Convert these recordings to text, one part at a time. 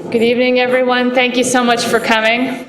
Good evening, everyone. Thank you so much for coming.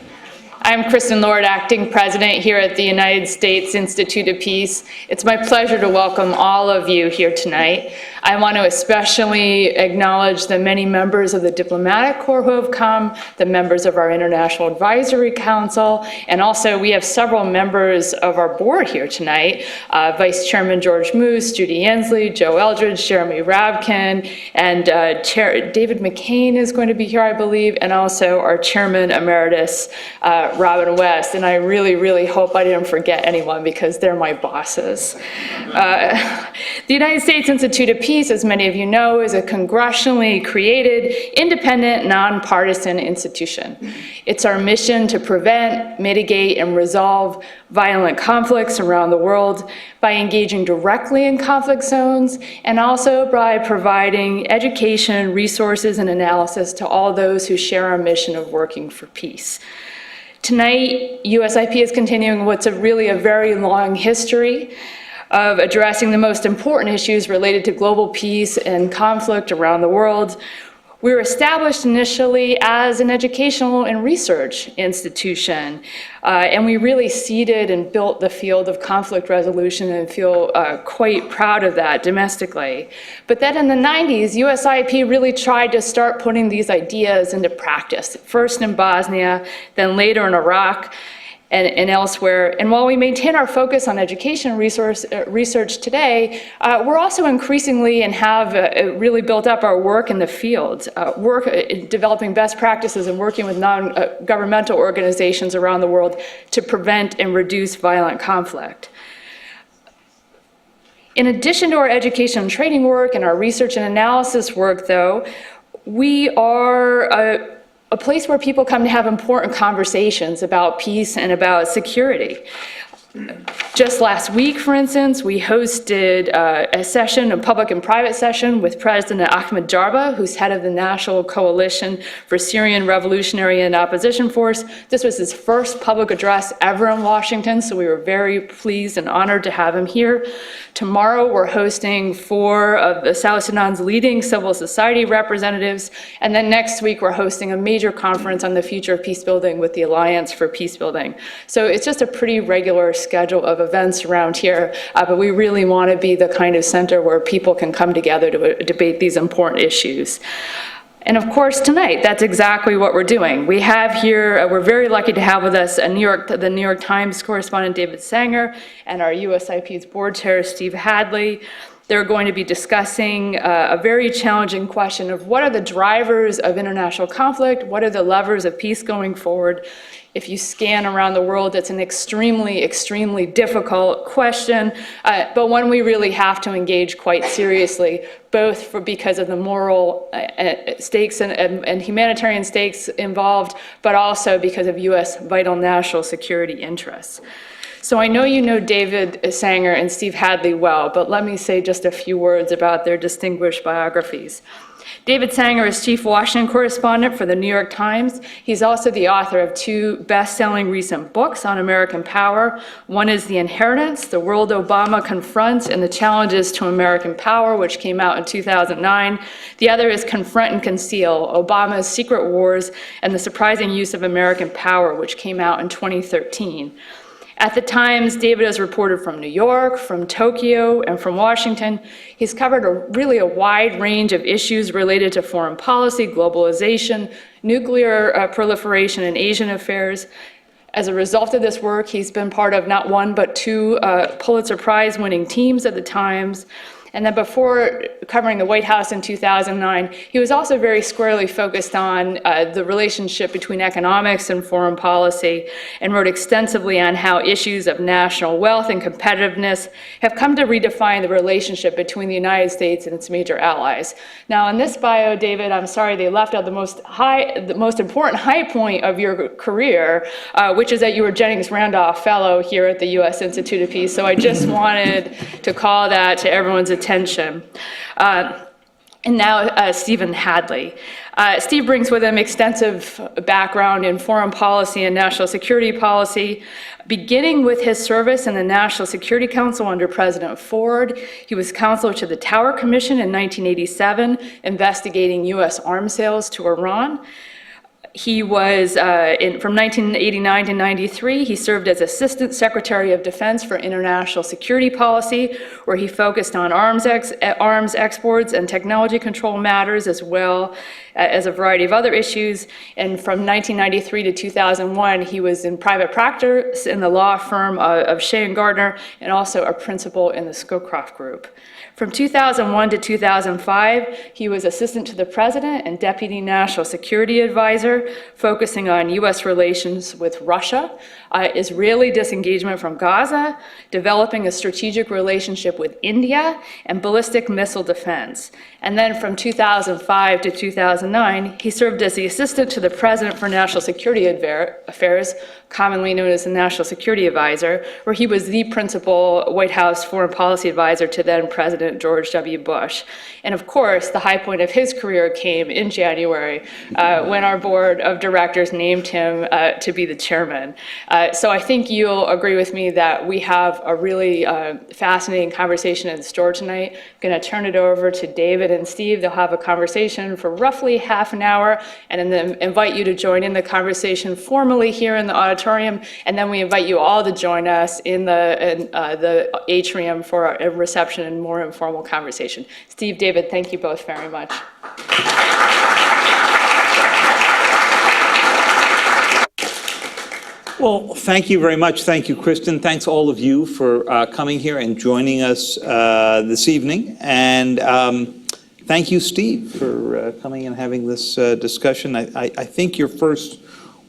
I'm Kristen Lord, Acting President here at the United States Institute of Peace. It's my pleasure to welcome all of you here tonight. I want to especially acknowledge the many members of the Diplomatic Corps who have come, the members of our International Advisory Council, and also we have several members of our board here tonight, Vice Chairman George Moose, Judy Ansley, Joe Eldridge, Jeremy Rabkin, and Chair David McCain is going to be here, I believe, and also our Chairman Emeritus, Robin West, and I really, really hope I didn't forget anyone because they're my bosses. The United States Institute of Peace, as many of you know, is a congressionally created, independent, nonpartisan institution. It's our mission to prevent, mitigate, and resolve violent conflicts around the world by engaging directly in conflict zones and also by providing education, resources, and analysis to all those who share our mission of working for peace. Tonight, USIP is continuing what's really a very long history of addressing the most important issues related to global peace and conflict around the world. We were established initially as an educational and research institution, and we really seeded and built the field of conflict resolution and feel quite proud of that domestically. But then in the 90s, USIP really tried to start putting these ideas into practice, first in Bosnia, then later in Iraq, and elsewhere. And while we maintain our focus on education research today, we're also increasingly and have really built up our work in the field, developing best practices and working with non-governmental organizations around the world to prevent and reduce violent conflict. In addition to our education and training work and our research and analysis work, though, we are a place where people come to have important conversations about peace and about security. Just last week, for instance, we hosted a session, a public and private session with President Ahmed Jarba, who's head of the National Coalition for Syrian Revolutionary and Opposition Force. This was his first public address ever in Washington, so we were very pleased and honored to have him here. Tomorrow, we're hosting 4 of the South Sudan's leading civil society representatives, and then next week, we're hosting a major conference on the future of peace building with the Alliance for Peace Building. So it's just a pretty regular schedule of events around here, but we really want to be the kind of center where people can come together to debate these important issues. And of course, tonight, that's exactly what we're doing. We have here, we're very lucky to have with us the New York Times correspondent David Sanger and our USIP's board chair, Steve Hadley. They're going to be discussing a very challenging question of what are the drivers of international conflict, what are the levers of peace going forward. If you scan around the world, it's an extremely, extremely difficult question, but one we really have to engage quite seriously, both because of the moral stakes and humanitarian stakes involved, but also because of U.S. vital national security interests. So I know you know David Sanger and Steve Hadley well, but let me say just a few words about their distinguished biographies. David Sanger is chief Washington correspondent for the New York Times. He's also the author of 2 best-selling recent books on American power. One is The Inheritance, The World Obama Confronts and the Challenges to American Power, which came out in 2009. The other is Confront and Conceal, Obama's Secret Wars and the Surprising Use of American Power, which came out in 2013. At the Times, David has reported from New York, from Tokyo, and from Washington. He's covered really a wide range of issues related to foreign policy, globalization, nuclear proliferation, and Asian affairs. As a result of this work, he's been part of not 1 but 2 Pulitzer Prize-winning teams at the Times. And then before covering the White House in 2009, he was also very squarely focused on the relationship between economics and foreign policy, and wrote extensively on how issues of national wealth and competitiveness have come to redefine the relationship between the United States and its major allies. Now, in this bio, David, I'm sorry they left out the most important high point of your career, which is that you were Jennings Randolph Fellow here at the U.S. Institute of Peace. So I just wanted to call that to everyone's attention. and now Stephen Hadley. Steve brings with him extensive background in foreign policy and national security policy, beginning with his service in the National Security Council under President Ford. He was counselor to the Tower Commission in 1987, investigating U.S. arms sales to Iran. He was, from 1989 to 93, he served as Assistant Secretary of Defense for International Security Policy, where he focused on arms exports and technology control matters, as well as a variety of other issues. And from 1993 to 2001, he was in private practice in the law firm of Shea & Gardner, and also a principal in the Scowcroft Group. From 2001 to 2005, he was Assistant to the President and Deputy National Security Advisor, focusing on U.S. relations with Russia, Israeli disengagement from Gaza, developing a strategic relationship with India, and ballistic missile defense. And then from 2005 to 2009, he served as the Assistant to the President for National Security Affairs, commonly known as the National Security Advisor, where he was the principal White House foreign policy advisor to then President George W. Bush. And of course, the high point of his career came in January when our board of directors named him to be the chairman. So I think you'll agree with me that we have a really fascinating conversation in store tonight. I'm going to turn it over to David and Steve. They'll have a conversation for roughly half an hour, and then invite you to join in the conversation formally here in the auditorium, and then we invite you all to join us in the atrium for a reception and more informal conversation. Steve, David, thank you both very much. Well, thank you very much. Thank you, Kristen. Thanks all of you for coming here and joining us this evening. And thank you, Steve, for coming and having this discussion. I think your first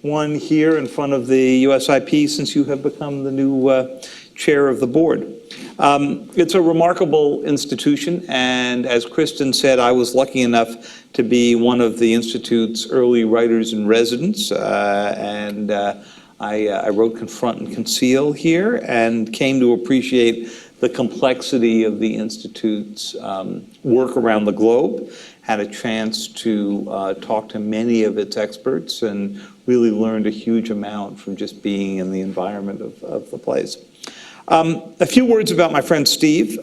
one here in front of the USIP since you have become the new chair of the board. It's a remarkable institution, and as Kristen said, I was lucky enough to be one of the Institute's early writers in residence, and I wrote Confront and Conceal here and came to appreciate the complexity of the Institute's work around the globe, had a chance to talk to many of its experts, and really learned a huge amount from just being in the environment of the place. A few words about my friend Steve,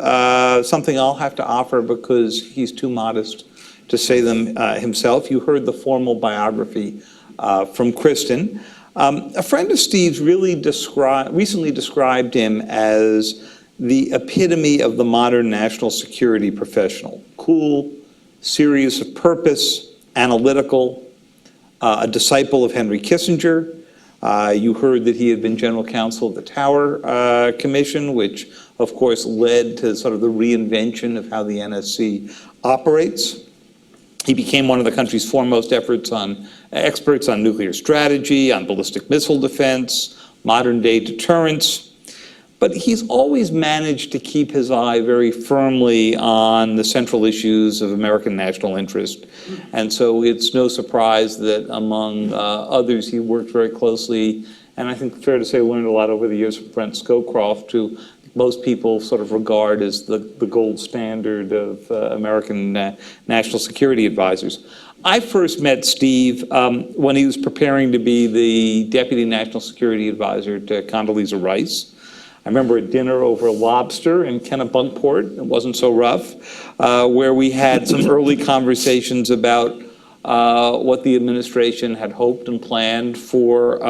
something I'll have to offer because he's too modest to say them himself. You heard the formal biography from Kristen. A friend of Steve's really recently described him as the epitome of the modern national security professional. Cool, serious of purpose, analytical, a disciple of Henry Kissinger. You heard that he had been general counsel of the Tower Commission, which of course led to sort of the reinvention of how the NSC operates. He became one of the country's foremost experts on nuclear strategy, on ballistic missile defense, modern day deterrence. But he's always managed to keep his eye very firmly on the central issues of American national interest. And so it's no surprise that among others, he worked very closely, and I think fair to say learned a lot over the years from Brent Scowcroft, who most people sort of regard as the gold standard of American national security advisors. I first met Steve when he was preparing to be the Deputy National Security Advisor to Condoleezza Rice. I remember a dinner over lobster in Kennebunkport, it wasn't so rough, where we had some early conversations about what the administration had hoped and planned for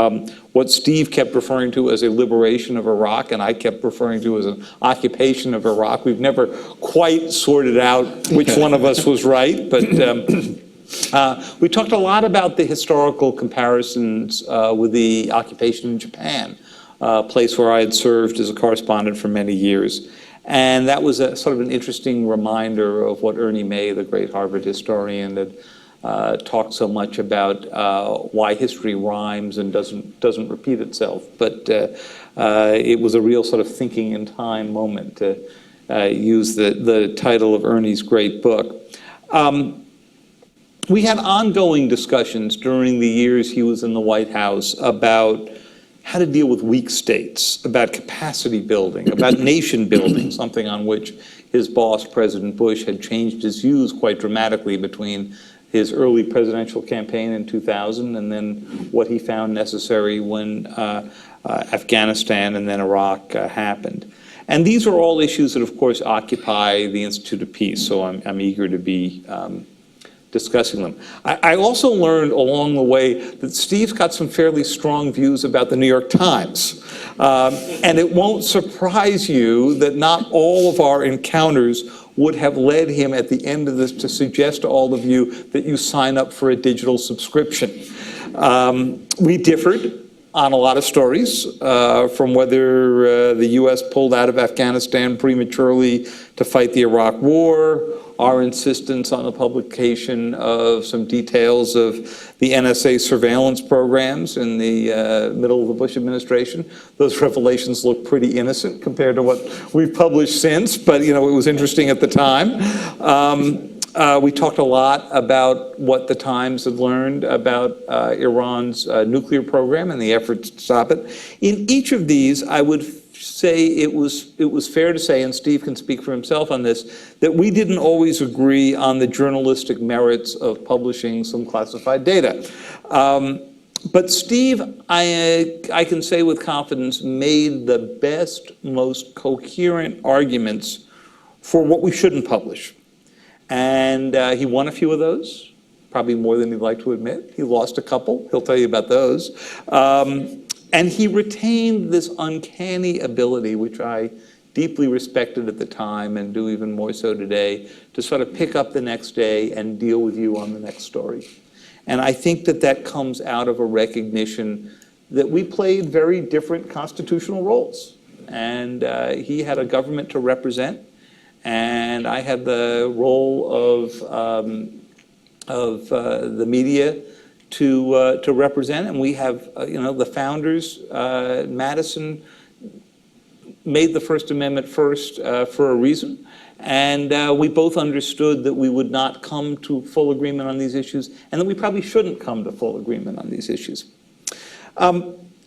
what Steve kept referring to as a liberation of Iraq, and I kept referring to as an occupation of Iraq. We've never quite sorted out which one of us was right, but we talked a lot about the historical comparisons with the occupation in Japan, a place where I had served as a correspondent for many years. And that was a sort of an interesting reminder of what Ernie May, the great Harvard historian, had talked so much about why history rhymes and doesn't repeat itself. But it was a real sort of thinking in time moment, to use the title of Ernie's great book. We had ongoing discussions during the years he was in the White House about how to deal with weak states, about capacity building, about nation building, something on which his boss, President Bush, had changed his views quite dramatically between his early presidential campaign in 2000 and then what he found necessary when Afghanistan and then Iraq happened. And these are all issues that, of course, occupy the Institute of Peace, so I'm eager to be discussing them. I also learned along the way that Steve's got some fairly strong views about the New York Times. And it won't surprise you that not all of our encounters would have led him at the end of this to suggest to all of you that you sign up for a digital subscription. We differed on a lot of stories, from whether the U.S. pulled out of Afghanistan prematurely to fight the Iraq War, our insistence on the publication of some details of the NSA surveillance programs in the middle of the Bush administration. Those revelations look pretty innocent compared to what we've published since, but it was interesting at the time. We talked a lot about what the Times had learned about Iran's nuclear program and the efforts to stop it. In each of these, I would say it was fair to say, and Steve can speak for himself on this, that we didn't always agree on the journalistic merits of publishing some classified data. But Steve, I can say with confidence, made the best, most coherent arguments for what we shouldn't publish. And he won a few of those, probably more than he'd like to admit. He lost a couple. He'll tell you about those. And he retained this uncanny ability, which I deeply respected at the time and do even more so today, to sort of pick up the next day and deal with you on the next story. And I think that that comes out of a recognition that we played very different constitutional roles. And he had a government to represent, and I had the role of the media to represent, and we have, the founders, Madison made the First Amendment first for a reason, and we both understood that we would not come to full agreement on these issues, and that we probably shouldn't come to full agreement on these issues.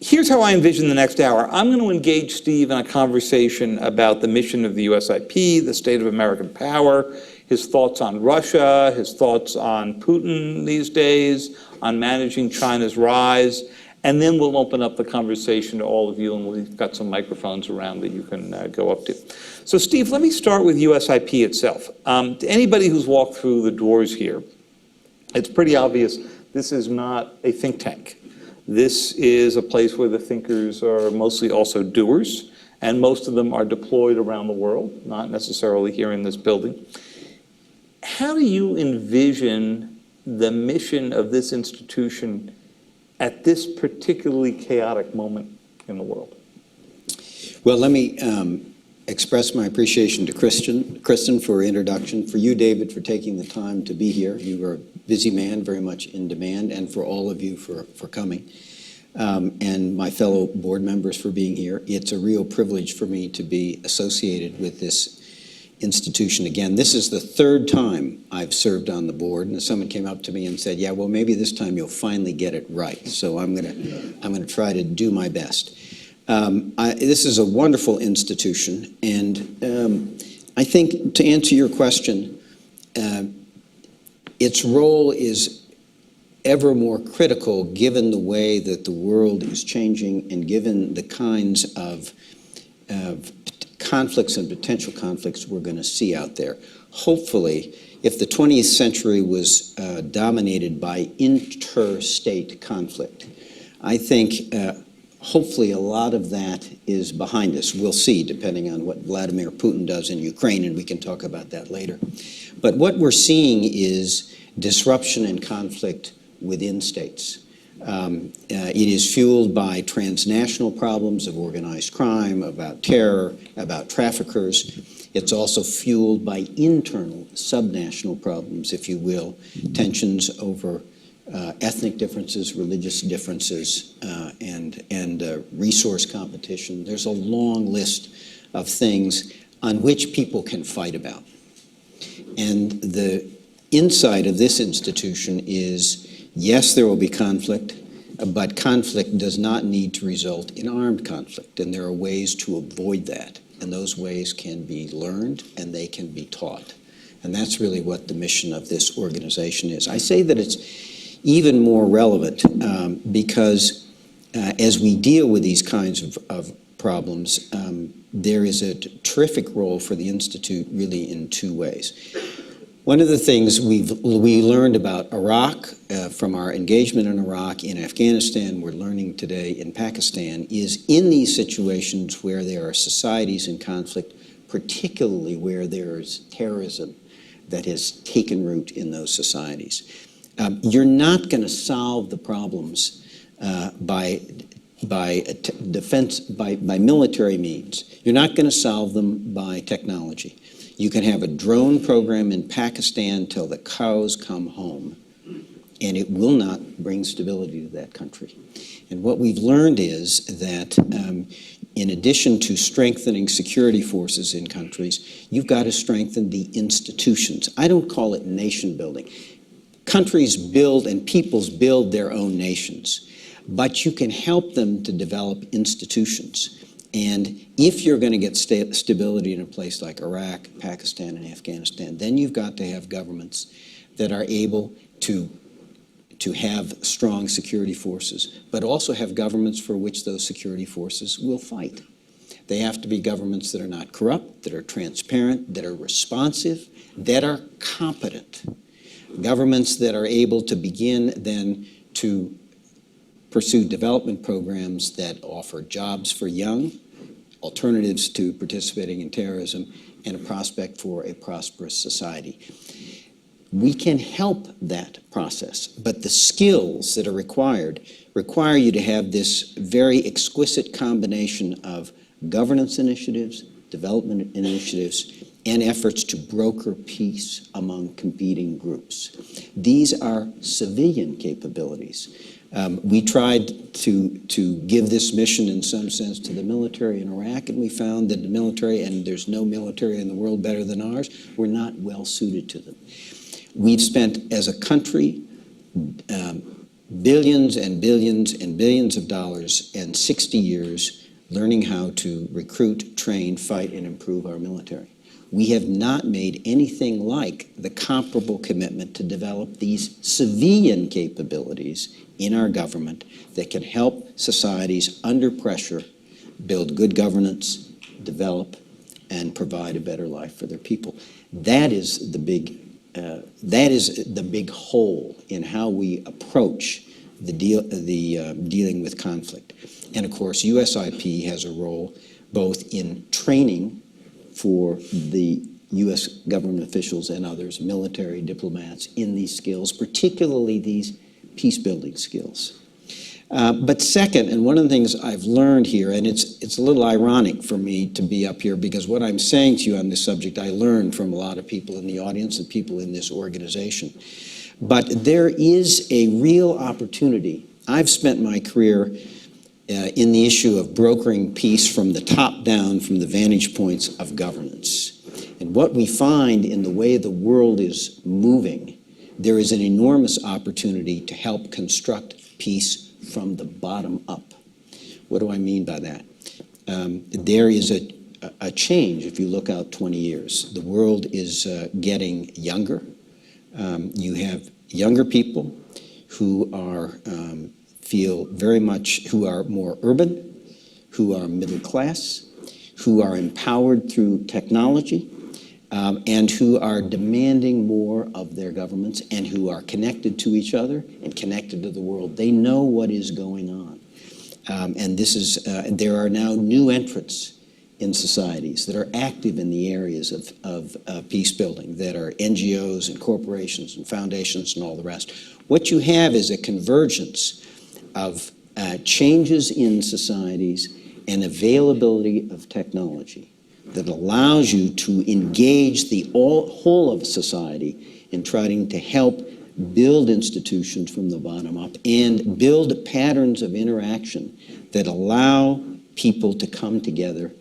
Here's how I envision the next hour. I'm going to engage Steve in a conversation about the mission of the USIP, the state of American power, his thoughts on Russia, his thoughts on Putin these days, on managing China's rise, and then we'll open up the conversation to all of you, and we've got some microphones around that you can go up to. So Steve, let me start with USIP itself. To anybody who's walked through the doors here, it's pretty obvious this is not a think tank. This is a place where the thinkers are mostly also doers, and most of them are deployed around the world, not necessarily here in this building. How do you envision the mission of this institution at this particularly chaotic moment in the world? Well, let me express my appreciation to Kristen for her introduction, for you, David, for taking the time to be here. You are a busy man, very much in demand, and for all of you for coming, and my fellow board members for being here. It's a real privilege for me to be associated with this institution again. This is the third time I've served on the board, and someone came up to me and said, yeah, well, maybe this time you'll finally get it right. So I'm gonna try to do my best. This is a wonderful institution, and I think to answer your question, its role is ever more critical given the way that the world is changing and given the kinds of conflicts and potential conflicts we're going to see out there. Hopefully, if the 20th century was dominated by interstate conflict, I think hopefully a lot of that is behind us. We'll see, depending on what Vladimir Putin does in Ukraine, and we can talk about that later. But what we're seeing is disruption and conflict within states. It is fueled by transnational problems of organized crime, about terror, about traffickers. It's also fueled by internal subnational problems, if you will, tensions over ethnic differences, religious differences, and resource competition. There's a long list of things on which people can fight about. And the insight of this institution is, yes, there will be conflict, but conflict does not need to result in armed conflict, and there are ways to avoid that. and those ways can be learned and they can be taught. And that's really what the mission of this organization is. I say that it's even more relevant because as we deal with these kinds of problems, there is a terrific role for the Institute really in two ways. One of the things we learned about Iraq from our engagement in Iraq, in Afghanistan, we're learning today in Pakistan, is in these situations where there are societies in conflict, particularly where there's terrorism that has taken root in those societies. You're not going to solve the problems by military means. You're not going to solve them by technology. You can have a drone program in Pakistan till the cows come home, and it will not bring stability to that country. And what we've learned is that in addition to strengthening security forces in countries, you've got to strengthen the institutions. I don't call it nation building. Countries build and peoples build their own nations, but you can help them to develop institutions. And if you're going to get stability in a place like Iraq, Pakistan, and Afghanistan, then you've got to have governments that are able to have strong security forces, but also have governments for which those security forces will fight. They have to be governments that are not corrupt, that are transparent, that are responsive, that are competent. Governments that are able to begin then to pursue development programs that offer jobs for young, alternatives to participating in terrorism, and a prospect for a prosperous society. We can help that process, but the skills that are required require you to have this very exquisite combination of governance initiatives, development initiatives, and efforts to broker peace among competing groups. These are civilian capabilities. We tried to give this mission in some sense to the military in Iraq, and we found that the military, and there's no military in the world better than ours, were not well suited to them. We've spent as a country billions and billions and billions of dollars and 60 years learning how to recruit, train, fight, and improve our military. We have not made anything like the comparable commitment to develop these civilian capabilities in our government that can help societies under pressure build good governance, develop, and provide a better life for their people. That is the big hole in how we approach dealing with conflict. And of course, USIP has a role both in training for the U.S. government officials and others, military, diplomats, in these skills, particularly these peace-building skills. But second, and one of the things I've learned here, and it's a little ironic for me to be up here because what I'm saying to you on this subject, I learned from a lot of people in the audience and people in this organization. But there is a real opportunity. I've spent my career in the issue of brokering peace from the top down, from the vantage points of governance. And what we find in the way the world is moving, there is an enormous opportunity to help construct peace from the bottom up. What do I mean by that? There is a change if you look out 20 years. The world is getting younger. You have younger people who are who are more urban, who are middle class, who are empowered through technology, and who are demanding more of their governments and who are connected to each other and connected to the world. They know what is going on. And this is, there are now new entrants in societies that are active in the areas of peace building, that are NGOs and corporations and foundations and all the rest. What you have is a convergence of changes in societies and availability of technology that allows you to engage the whole of society in trying to help build institutions from the bottom up and build patterns of interaction that allow people to come together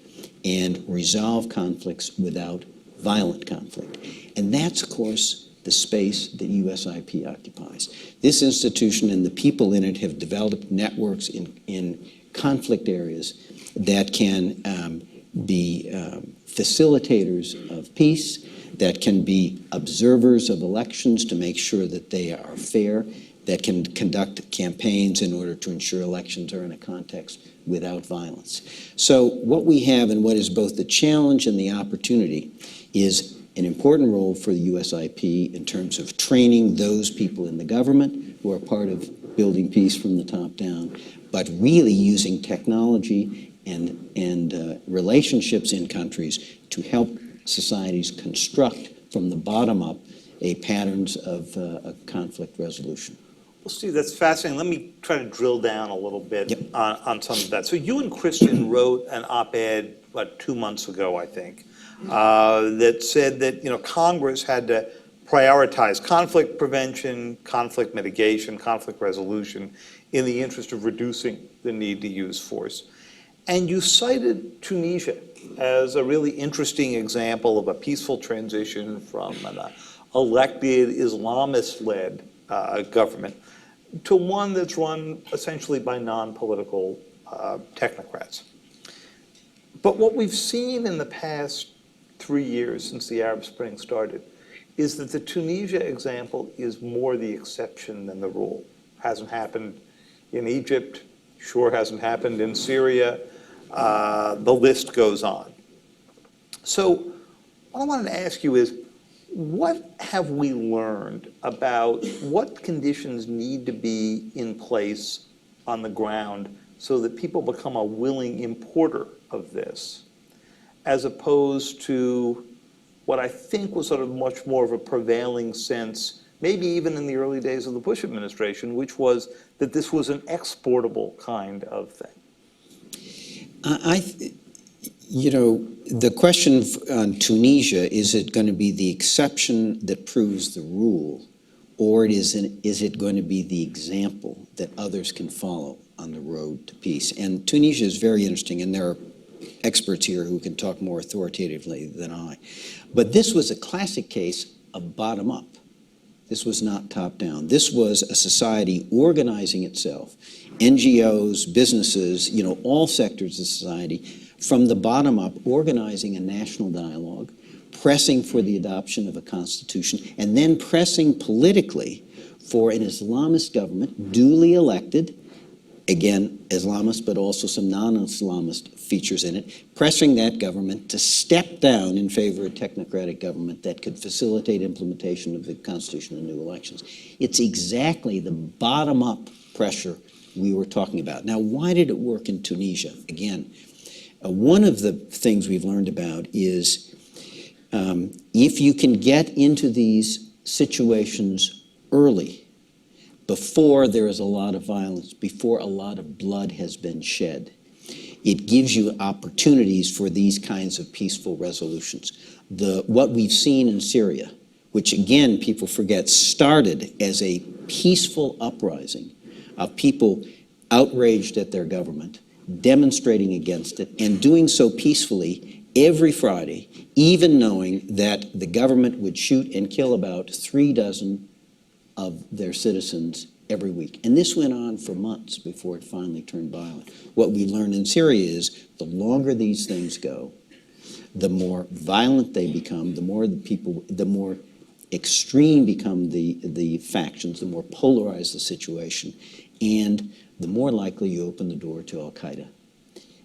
and resolve conflicts without violent conflict. And that's, of course, the space that USIP occupies. This institution and the people in it have developed networks in conflict areas that can be facilitators of peace, that can be observers of elections to make sure that they are fair, that can conduct campaigns in order to ensure elections are in a context without violence. So what we have, and what is both the challenge and the opportunity, is an important role for the USIP in terms of training those people in the government who are part of building peace from the top down, but really using technology and relationships in countries to help societies construct from the bottom up patterns of conflict resolution. Well, Steve, that's fascinating. Let me try to drill down a little bit Yep. on some of that. So you and Christian wrote an op-ed, 2 months ago, I think, that said that, Congress had to prioritize conflict prevention, conflict mitigation, conflict resolution in the interest of reducing the need to use force. And you cited Tunisia as a really interesting example of a peaceful transition from an elected Islamist-led government to one that's run essentially by non-political technocrats. But what we've seen in the past 3 years since the Arab Spring started is that the Tunisia example is more the exception than the rule. Hasn't happened in Egypt, sure hasn't happened in Syria, the list goes on. So what I wanted to ask you is, what have we learned about what conditions need to be in place on the ground so that people become a willing importer of this, as opposed to what I think was sort of much more of a prevailing sense, maybe even in the early days of the Bush administration, which was that this was an exportable kind of thing? The question on Tunisia, is it going to be the exception that proves the rule, or is it going to be the example that others can follow on the road to peace? And Tunisia is very interesting, and there are experts here who can talk more authoritatively than I. But this was a classic case of bottom-up. This was not top-down. This was a society organizing itself, NGOs, businesses, all sectors of society, from the bottom up, organizing a national dialogue, pressing for the adoption of a constitution, and then pressing politically for an Islamist government, duly elected, again, Islamist, but also some non-Islamist features in it, pressing that government to step down in favor of a technocratic government that could facilitate implementation of the Constitution and new elections. It's exactly the bottom-up pressure we were talking about. Now, why did it work in Tunisia? Again, one of the things we've learned about is if you can get into these situations early, before there is a lot of violence, before a lot of blood has been shed, it gives you opportunities for these kinds of peaceful resolutions. What we've seen in Syria, which again people forget, started as a peaceful uprising of people outraged at their government, demonstrating against it, and doing so peacefully every Friday, even knowing that the government would shoot and kill about 36 of their citizens every week. And this went on for months before it finally turned violent. What we learned in Syria is the longer these things go, the more violent they become, the more extreme become the factions, the more polarized the situation, and the more likely you open the door to al-Qaeda.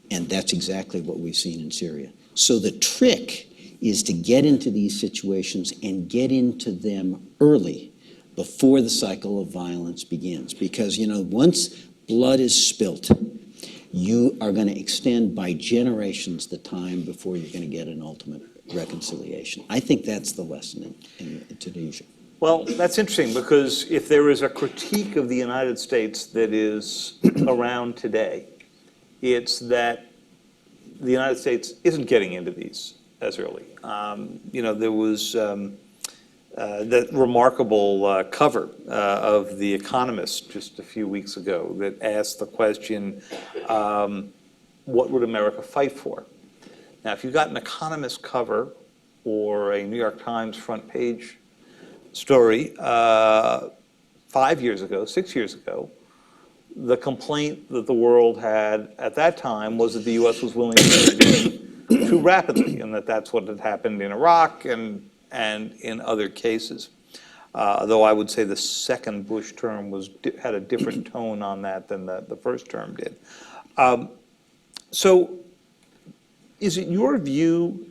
And that's exactly what we've seen in Syria. So the trick is to get into these situations and get into them early, before the cycle of violence begins. Because, once blood is spilt, you are going to extend by generations the time before you're going to get an ultimate reconciliation. I think that's the lesson in Tunisia. Well, that's interesting, because if there is a critique of the United States that is around today, it's that the United States isn't getting into these as early. There was that remarkable cover of The Economist just a few weeks ago that asked the question, what would America fight for? Now, if you got an Economist cover or a New York Times front page story 5 years ago, 6 years ago, the complaint that the world had at that time was that the U.S. was willing to intervene too rapidly, and that's what had happened in Iraq and in other cases. Though I would say the second Bush term had a different tone on that than the first term did. So is it your view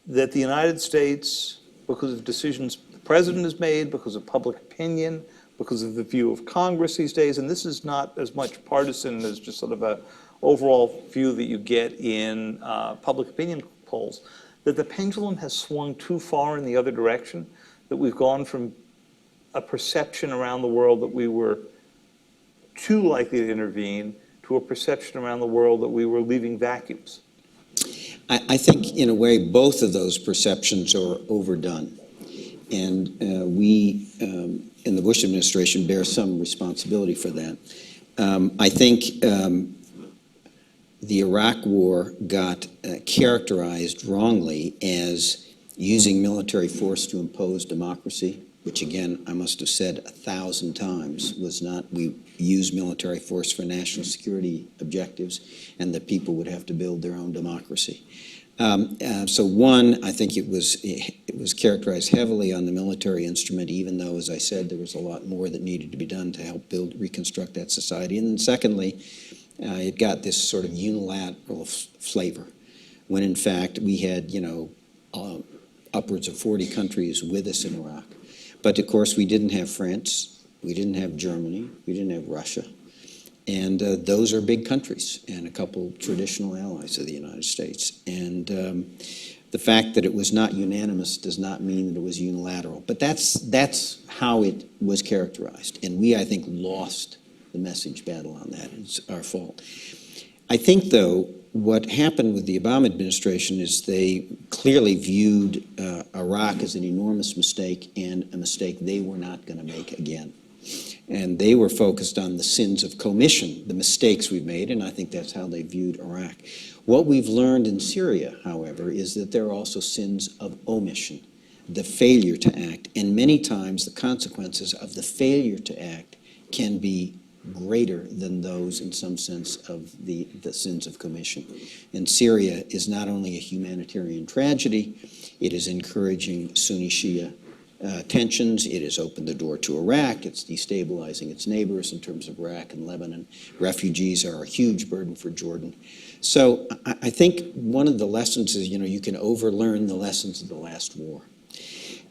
that the United States, because of decisions the president has made, because of public opinion, because of the view of Congress these days, and this is not as much partisan as just sort of a overall view that you get in public opinion polls, that the pendulum has swung too far in the other direction, that we've gone from a perception around the world that we were too likely to intervene to a perception around the world that we were leaving vacuums? I think, in a way, both of those perceptions are overdone. And we, in the Bush administration, bear some responsibility for that. I think the Iraq War got characterized wrongly as using military force to impose democracy, which, again, I must have said 1,000 times, was not, we use military force for national security objectives, and that people would have to build their own democracy. So one, I think it was characterized heavily on the military instrument, even though, as I said, there was a lot more that needed to be done to help reconstruct that society. And then secondly, it got this sort of unilateral flavor, when in fact we had, upwards of 40 countries with us in Iraq. But of course, we didn't have France, we didn't have Germany, we didn't have Russia. And those are big countries and a couple traditional allies of the United States. And the fact that it was not unanimous does not mean that it was unilateral. But that's how it was characterized. And we, I think, lost the message battle on that. It's our fault. I think, though, what happened with the Obama administration is they clearly viewed Iraq as an enormous mistake, and a mistake they were not going to make again. And they were focused on the sins of commission, the mistakes we've made, and I think that's how they viewed Iraq. What we've learned in Syria, however, is that there are also sins of omission, the failure to act, and many times the consequences of the failure to act can be greater than those, in some sense, of the sins of commission. And Syria is not only a humanitarian tragedy, it is encouraging Sunni-Shia tensions. It has opened the door to Iraq. It's destabilizing its neighbors in terms of Iraq and Lebanon. Refugees are a huge burden for Jordan. So I think one of the lessons is, you can overlearn the lessons of the last war.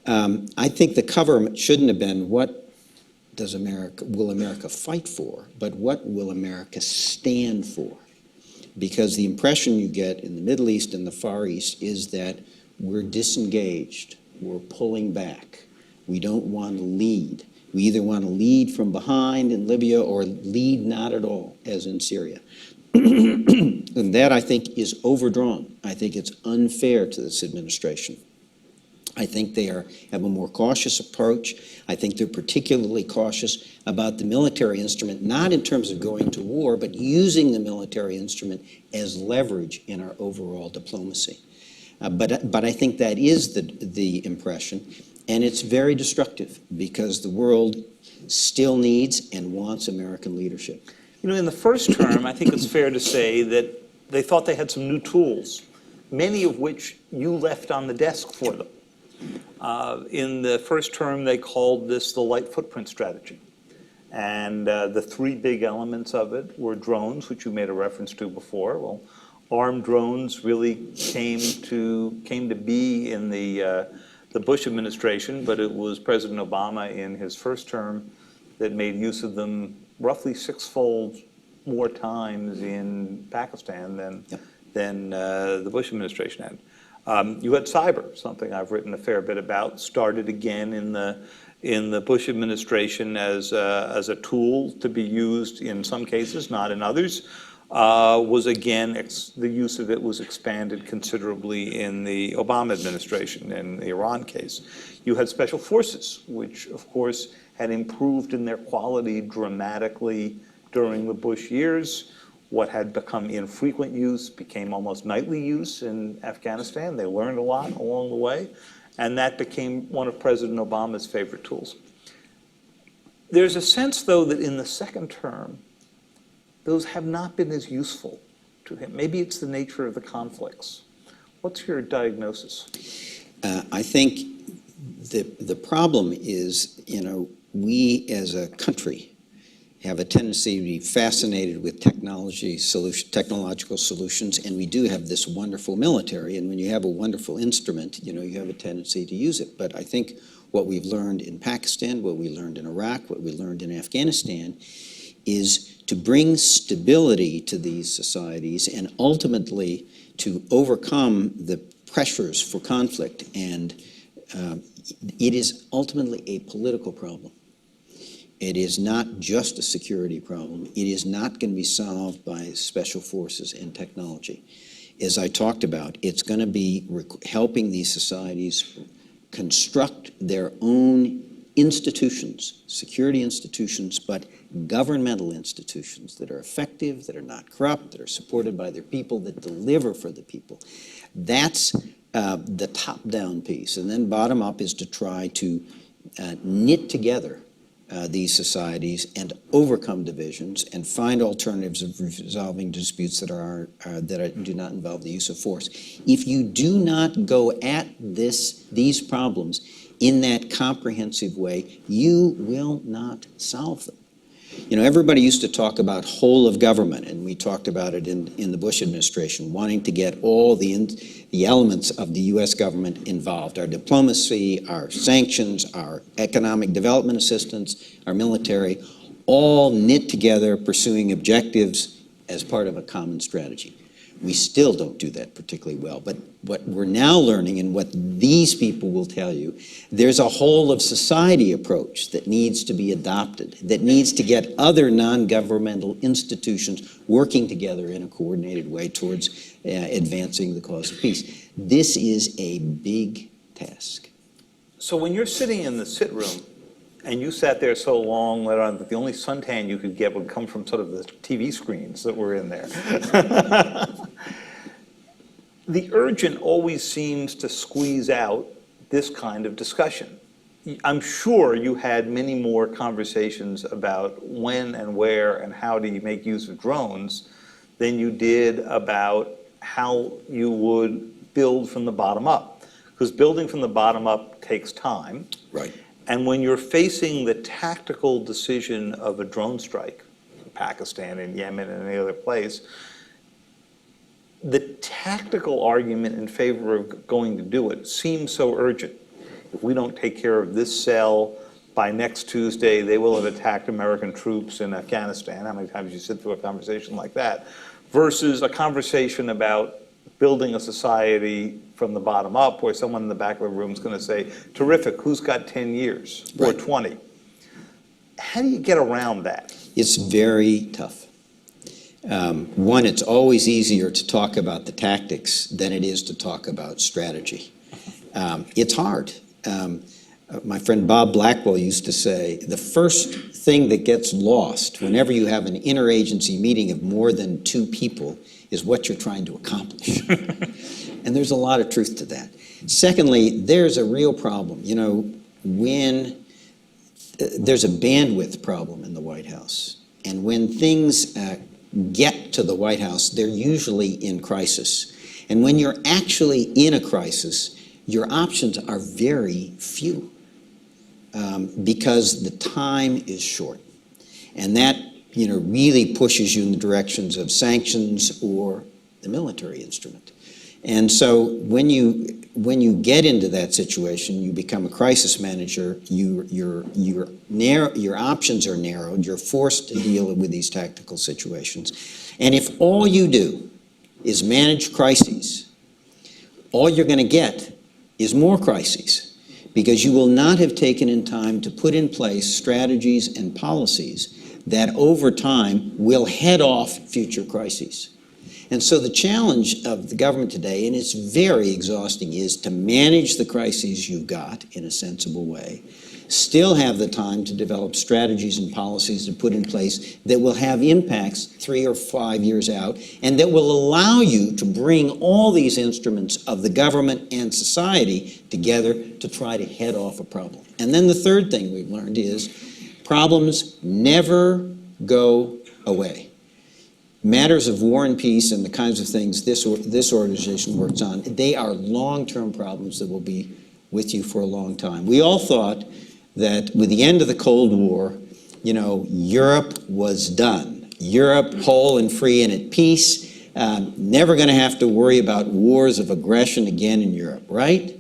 I think the cover shouldn't have been what will America fight for, but what will America stand for? Because the impression you get in the Middle East and the Far East is that we're disengaged. We're pulling back. We don't want to lead. We either want to lead from behind in Libya or lead not at all, as in Syria. And that, I think, is overdrawn. I think it's unfair to this administration. I think they have a more cautious approach. I think they're particularly cautious about the military instrument, not in terms of going to war, but using the military instrument as leverage in our overall diplomacy. But I think that is the impression, and it's very destructive because the world still needs and wants American leadership. In the first term, I think it's fair to say that they thought they had some new tools, many of which you left on the desk for them. In the first term, they called this the light footprint strategy. And the three big elements of it were drones, which you made a reference to before. Well, armed drones really came to be in the Bush administration, but it was President Obama in his first term that made use of them roughly six-fold more times in Pakistan than the Bush administration had. You had cyber, something I've written a fair bit about, started again in the Bush administration as a tool to be used in some cases, not in others. Was again, the use of it was expanded considerably in the Obama administration, in the Iran case. You had special forces, which of course had improved in their quality dramatically during the Bush years. What had become infrequent use became almost nightly use in Afghanistan. They learned a lot along the way, and that became one of President Obama's favorite tools. There's a sense, though, that in the second term, those have not been as useful to him. Maybe it's the nature of the conflicts. What's your diagnosis? I think the problem is, we as a country have a tendency to be fascinated with technological solutions, and we do have this wonderful military, and when you have a wonderful instrument, you have a tendency to use it. But I think what we've learned in Pakistan, what we learned in Iraq, what we learned in Afghanistan is to bring stability to these societies and ultimately to overcome the pressures for conflict. And it is ultimately a political problem. It is not just a security problem. It is not going to be solved by special forces and technology. As I talked about, it's going to be helping these societies construct their own institutions, security institutions, but governmental institutions that are effective, that are not corrupt, that are supported by their people, that deliver for the people. That's the top-down piece. And then bottom-up is to try to knit together these societies and overcome divisions and find alternatives of resolving disputes that do not involve the use of force. If you do not go at these problems in that comprehensive way, you will not solve them. Everybody used to talk about whole of government, and we talked about it in the Bush administration, wanting to get all the elements of the U.S. government involved, our diplomacy, our sanctions, our economic development assistance, our military, all knit together, pursuing objectives as part of a common strategy. We still don't do that particularly well, but what we're now learning and what these people will tell you, there's a whole of society approach that needs to be adopted, that needs to get other non-governmental institutions working together in a coordinated way towards advancing the cause of peace. This is a big task. So when you're sitting in the sit room, and you sat there so long that the only suntan you could get would come from sort of the TV screens that were in there. The urgent always seems to squeeze out this kind of discussion. I'm sure you had many more conversations about when and where and how do you make use of drones than you did about how you would build from the bottom up. Because building from the bottom up takes time. Right. And when you're facing the tactical decision of a drone strike, in Pakistan and Yemen and any other place, the tactical argument in favor of going to do it seems so urgent. If we don't take care of this cell by next Tuesday, they will have attacked American troops in Afghanistan. How many times you sit through a conversation like that? Versus a conversation about building a society from the bottom up where someone in the back of the room is going to say, terrific, who's got 10 years or 20? How do you get around that? It's very tough. One, it's always easier to talk about the tactics than it is to talk about strategy. It's hard. My friend Bob Blackwell used to say, the first thing that gets lost whenever you have an interagency meeting of more than 2 people is what you're trying to accomplish. And there's a lot of truth to that. Secondly, there's a real problem. When there's a bandwidth problem in the White House, and when things get to the White House, they're usually in crisis. And when you're actually in a crisis, your options are very few because the time is short. And that really pushes you in the directions of sanctions or the military instrument. And so when you get into that situation, you become a crisis manager, your options are narrowed, you're forced to deal with these tactical situations. And if all you do is manage crises, all you're going to get is more crises, because you will not have taken in time to put in place strategies and policies that over time will head off future crises. And so the challenge of the government today, and it's very exhausting, is to manage the crises you've got in a sensible way, still have the time to develop strategies and policies to put in place that will have impacts 3 or 5 years out, and that will allow you to bring all these instruments of the government and society together to try to head off a problem. And then the third thing we've learned is problems never go away. matters of war and peace and the kinds of things this organization works on, they are long-term problems that will be with you for a long time. We all thought that with the end of the Cold War, you know, Europe was done. Europe whole and free and at peace, never going to have to worry about wars of aggression again in Europe, right?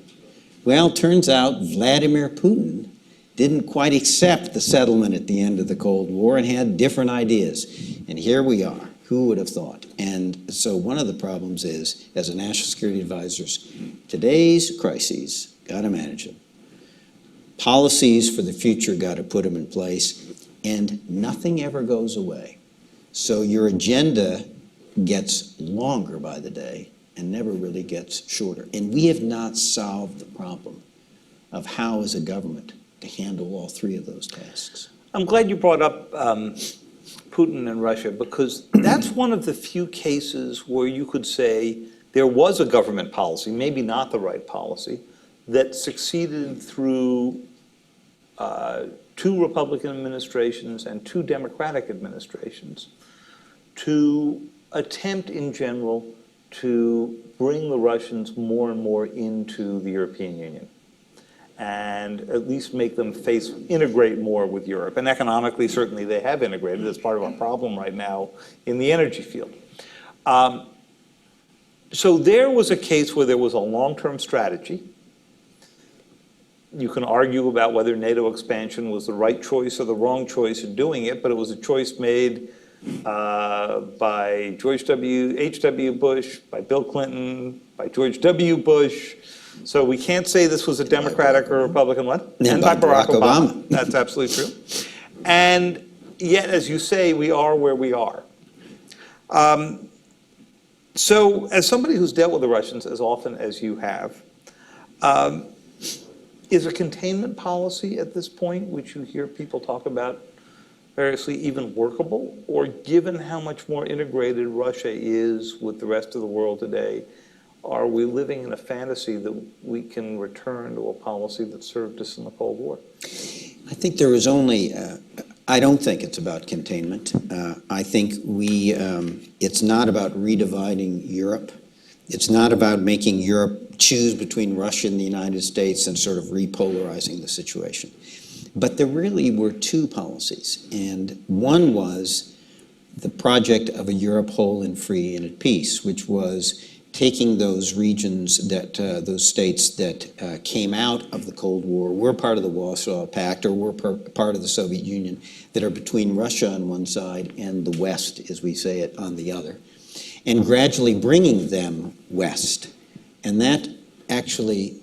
Well, turns out Vladimir Putin didn't quite accept the settlement at the end of the Cold War and had different ideas. And here we are. Who would have thought? And so one of the problems is, as a national security advisors, today's crises, got to manage them. Policies for the future, got to put them in place, and nothing ever goes away. So your agenda gets longer by the day and never really gets shorter. And we have not solved the problem of how, as a government, to handle all three of those tasks. I'm glad you brought up Putin and Russia, because that's one of the few cases where you could say there was a government policy, maybe not the right policy, that succeeded through 2 Republican administrations and 2 Democratic administrations to attempt in general to bring the Russians more and more into the European Union and at least make them integrate more with Europe. And economically, certainly they have integrated. That's part of our problem right now in the energy field. So there was a case where there was a long-term strategy. You can argue about whether NATO expansion was the right choice or the wrong choice in doing it, but it was a choice made by George H.W. Bush, by Bill Clinton, by George W. Bush. So we can't say this was a Democratic or Republican one. And by Barack Obama. That's absolutely true. And yet, as you say, we are where we are. So as somebody who's dealt with the Russians as often as you have, is a containment policy at this point, which you hear people talk about variously, even workable? Or given how much more integrated Russia is with the rest of the world today, are we living in a fantasy that we can return to a policy that served us in the Cold War? I think there is only, I don't think it's about containment. I think it's not about redividing Europe. It's not about making Europe choose between Russia and the United States and sort of repolarizing the situation. But there really were 2 policies, and one was the project of a Europe whole and free and at peace, which was taking those regions those states that came out of the Cold War, were part of the Warsaw Pact, or were part of the Soviet Union, that are between Russia on one side and the West, as we say it, on the other, and gradually bringing them west. And that actually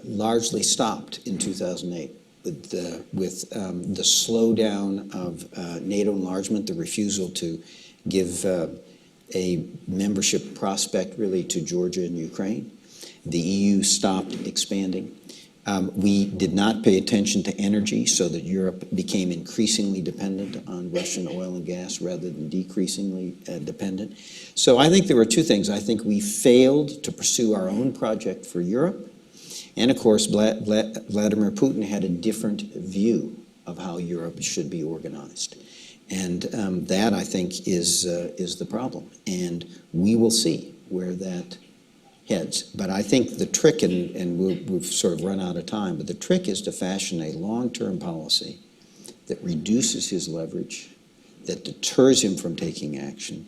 largely stopped in 2008 with the slowdown of NATO enlargement, the refusal to give a membership prospect really to Georgia and Ukraine. The EU stopped expanding. We did not pay attention to energy, so that Europe became increasingly dependent on Russian oil and gas rather than decreasingly dependent. So I think there were 2 things. I think we failed to pursue our own project for Europe. And of course, Vladimir Putin had a different view of how Europe should be organized. And that, I think, is the problem. And we will see where that heads. But I think the trick, and we've sort of run out of time, but the trick is to fashion a long-term policy that reduces his leverage, that deters him from taking action,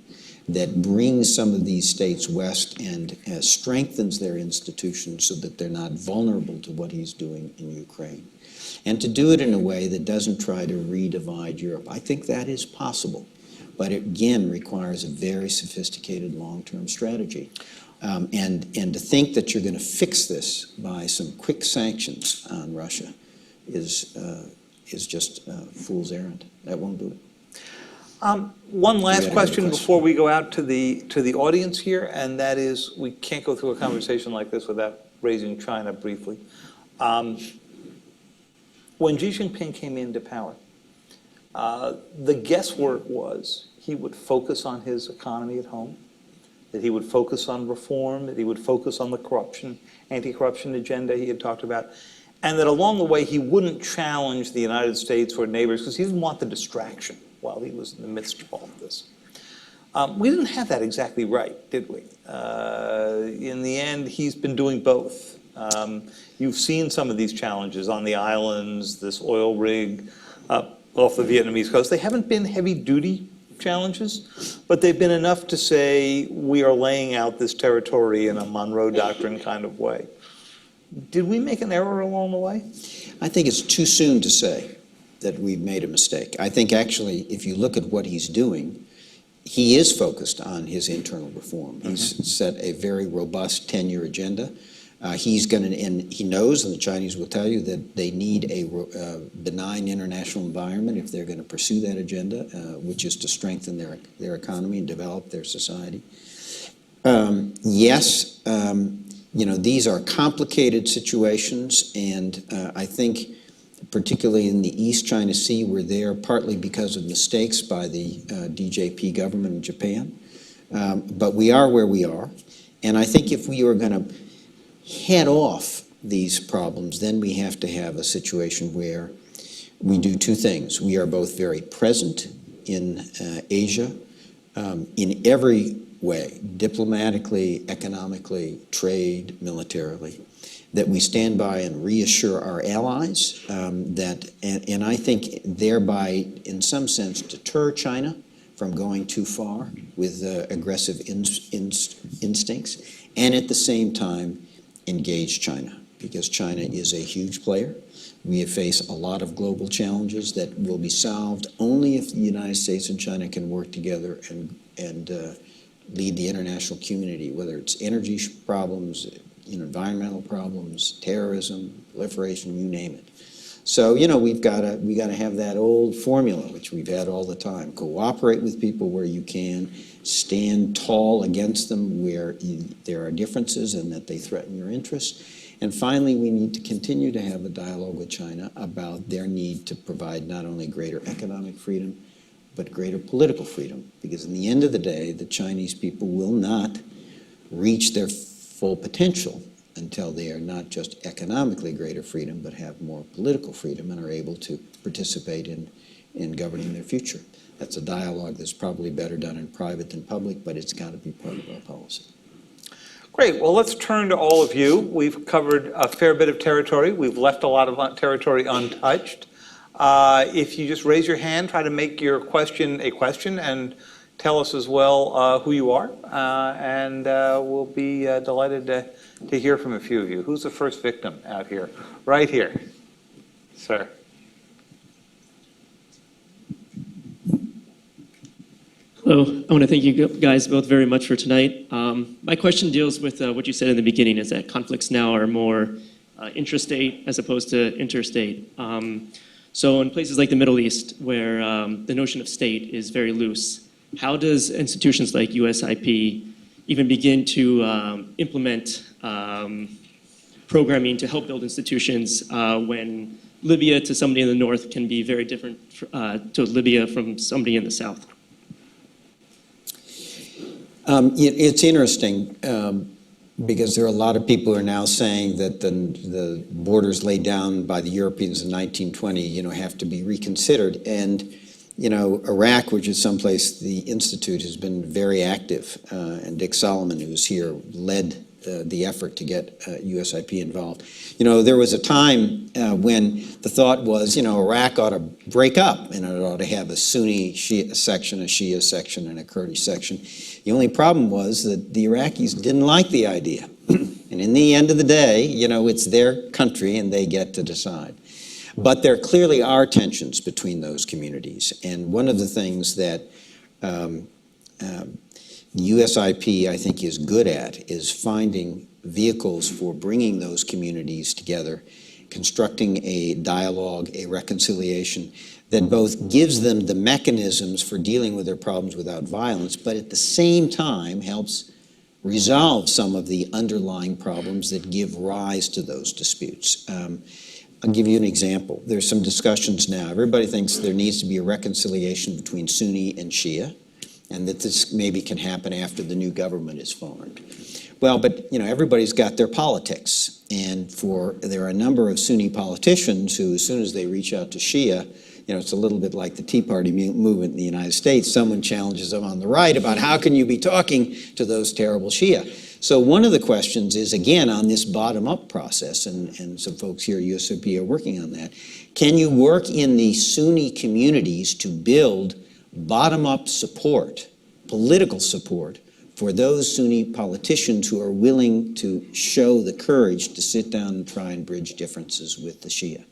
that brings some of these states west and strengthens their institutions so that they're not vulnerable to what he's doing in Ukraine. And to do it in a way that doesn't try to redivide Europe. I think that is possible, but it again requires a very sophisticated long-term strategy. And to think that you're going to fix this by some quick sanctions on Russia is just a fool's errand. That won't do it. One last question before we go out to the audience here, and that is, we can't go through a conversation like this without raising China briefly. When Xi Jinping came into power, the guesswork was he would focus on his economy at home, that he would focus on reform, that he would focus on the anti-corruption agenda he had talked about, and that along the way he wouldn't challenge the United States or neighbors because he didn't want the distraction while he was in the midst of all of this. We didn't have that exactly right, did we? In the end, he's been doing both. You've seen some of these challenges on the islands, this oil rig off the Vietnamese coast. They haven't been heavy-duty challenges, but they've been enough to say we are laying out this territory in a Monroe Doctrine kind of way. Did we make an error along the way? I think it's too soon to say that we've made a mistake. I think actually, if you look at what he's doing, he is focused on his internal reform. He's set a very robust 10-year agenda. He's going to, and he knows, and the Chinese will tell you, that they need a benign international environment if they're going to pursue that agenda, which is to strengthen their economy and develop their society. Yes, these are complicated situations, and I think particularly in the East China Sea, we're there partly because of mistakes by the DJP government in Japan. But we are where we are. And I think if we are going to head off these problems, then we have to have a situation where we do two things. We are both very present in Asia in every way, diplomatically, economically, trade, militarily, that we stand by and reassure our allies and I think thereby, in some sense, deter China from going too far with aggressive instincts, and at the same time engage China, because China is a huge player. We face a lot of global challenges that will be solved only if the United States and China can work together and lead the international community, whether it's energy problems, environmental problems, terrorism, proliferation, you name it. So, we got to have that old formula, which we've had all the time. Cooperate with people where you can, stand tall against them where there are differences and that they threaten your interests. And finally, we need to continue to have a dialogue with China about their need to provide not only greater economic freedom, but greater political freedom. Because in the end of the day, the Chinese people will not reach their full potential until they are not just economically greater freedom, but have more political freedom and are able to participate in governing their future. That's a dialogue that's probably better done in private than public, but it's got to be part of our policy. Great. Well, let's turn to all of you. We've covered a fair bit of territory. We've left a lot of territory untouched. If you just raise your hand, try to make your question a question, and tell us as well who you are, and we'll be delighted to hear from a few of you. Who's the first victim out here? Right here, sir. Hello. I want to thank you guys both very much for tonight. My question deals with what you said in the beginning, is that conflicts now are more intrastate as opposed to interstate. So in places like the Middle East, where the notion of state is very loose, how does institutions like USIP even begin to implement programming to help build institutions when Libya to somebody in the north can be very different to Libya from somebody in the south? It's interesting because there are a lot of people who are now saying that the borders laid down by the Europeans in 1920, have to be reconsidered. And Iraq, which is someplace the Institute has been very active, and Dick Solomon, who's here, led the effort to get USIP involved. There was a time when the thought was, Iraq ought to break up, and it ought to have a Sunni Shia section, a Shia section, and a Kurdish section. The only problem was that the Iraqis didn't like the idea. And in the end of the day, it's their country and they get to decide. But there clearly are tensions between those communities. And one of the things that USIP, I think, is good at is finding vehicles for bringing those communities together, constructing a dialogue, a reconciliation that both gives them the mechanisms for dealing with their problems without violence, but at the same time helps resolve some of the underlying problems that give rise to those disputes. I'll give you an example. There's some discussions now. Everybody thinks there needs to be a reconciliation between Sunni and Shia, and that this maybe can happen after the new government is formed. Well, but everybody's got their politics, and there are a number of Sunni politicians who, as soon as they reach out to Shia, it's a little bit like the Tea Party movement in the United States. Someone challenges them on the right about how can you be talking to those terrible Shia? So one of the questions is, again, on this bottom-up process, and some folks here at USIP are working on that, can you work in the Sunni communities to build bottom-up support, political support, for those Sunni politicians who are willing to show the courage to sit down and try and bridge differences with the Shia?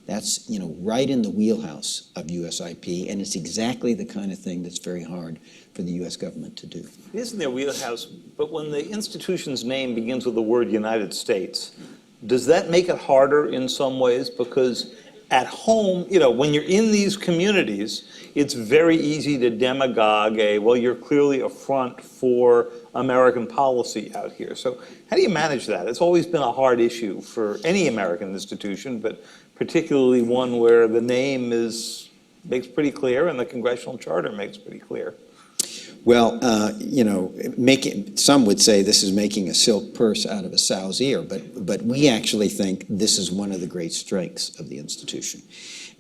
That's, right in the wheelhouse of USIP, and it's exactly the kind of thing that's very hard for the U.S. government to do. It is in their wheelhouse, but when the institution's name begins with the word United States, does that make it harder in some ways? Because at home, when you're in these communities, it's very easy to demagogue well, you're clearly a front for American policy out here. So how do you manage that? It's always been a hard issue for any American institution, but particularly one where the name makes pretty clear and the congressional charter makes pretty clear. Well, some would say this is making a silk purse out of a sow's ear, but we actually think this is one of the great strengths of the institution,